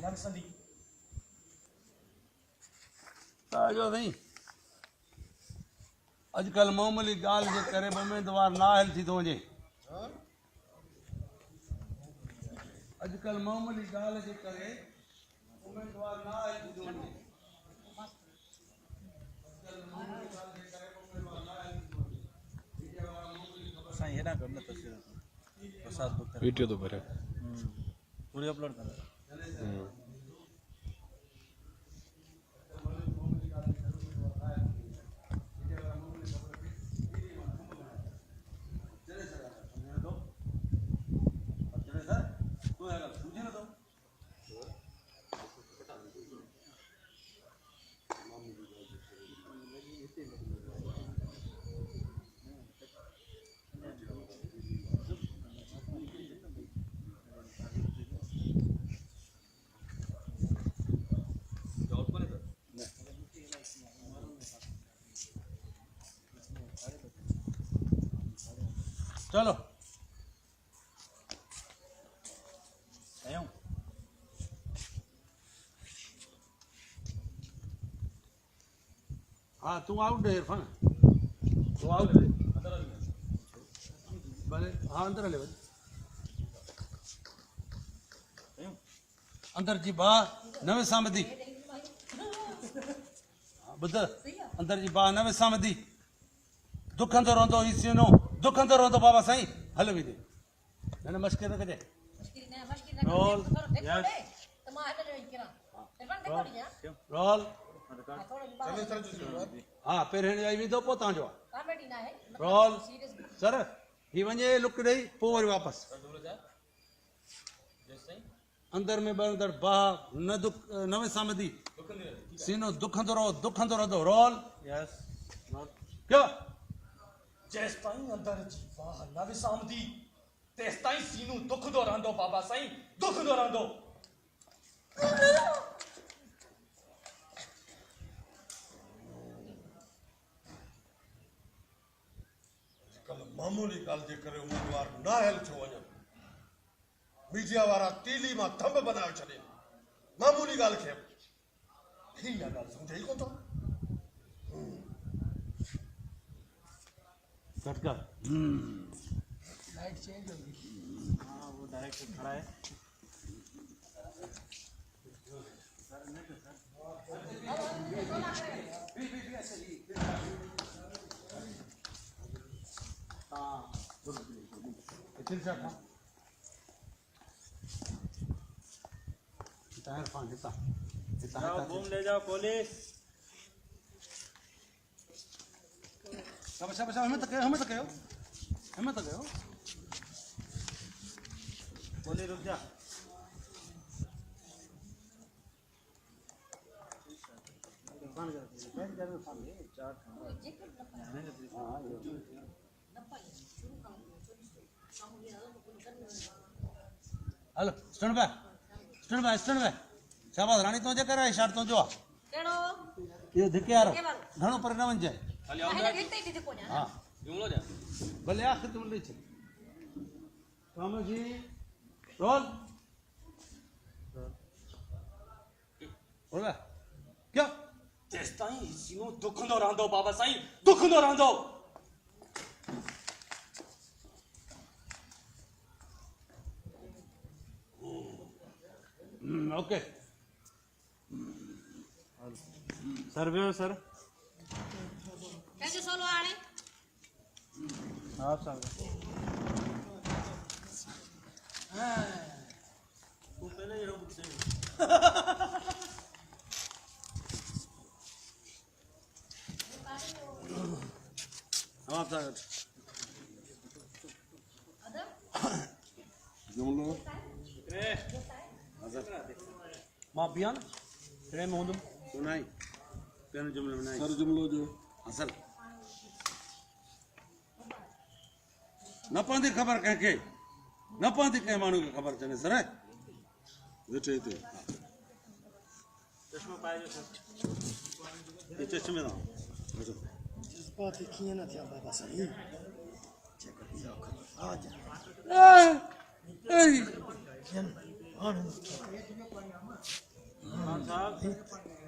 नरसंदी ताजो नहीं अजकल मामूली गाल जे करे उम्मीदवार नाहिल थी तो वञे अजकल मामूली गाल जे करे उम्मीदवार नाहिल थी तो वञे साईं हेॾा कम न तस्वीर प्रसाद बुक वीडियो तो भरे पूरी अपलोड कर चलो हाँ तू आउट दे इरफान तू आउट दे भले हाँ अंदर ले भले अंदर जी बा नवे सामदी बुध अंदर जी बा नवे सामदी दुखंदो रहंदो ही सीनो दुखंदो रहंदो बाबा साईं हल भी दे न मश्किल न कजे रोल यस रोल हाँ पहिरियों आई विधो पोइ तव्हांजो आहे रोल सर ही वञे लुक ॾेई पोइ वरी वापसि अंदर में अंदर बाह न दुख नवे सामदी सीनो दुखंदो रहंदो रोल यस क्यों जेस ताईं अंदर जी वाह न विसामदी तेस ताईं सीनू दुखंदो रहंदो बाबा साईं दुखंदो रहंदो मामूली गाल जे करे उम्मीदवार नाहिल थियो वञनि मीडिया वारा तीली मां थंब बनाए छॾे मामूली गाल खे ही या गाल समझे ही कोन थो झटका लाइट चेंज हो गई हाँ वो डायरेक्ट खड़ा है घूम ले जाओ पुलिस शाबाश हिम्मत कयो पुलिस रुक जा हलो स्टैंड बाय शाबाश रानी तो जे करे इशार तो जो केड़ो ये धिके यार घणो पर न वंजे हां जुमलो जा भले आखिर तुम ले चल राम जी रोल बोला क्या तेस ताईं सीनू दुखंदो रहंदो बाबा साईं दुखंदो रहंदो ओके सर भी हो सर कैसे सोलो आने आप सर वो पहले ये बुक से आप सर जुमलो मां बियान रे में होंदुम सुनाई पेन जुमले बनाई सर जुमलो जो असल न पवंदी ख़बर कंहिंखे न पवंदी कंहिं माण्हू खे ख़बर चने सर वेठे ते चश्मा पाए जो सर ये चश्मे ना जज्बात कीअं न थिया बाबा साईं ए ए हाणे साहब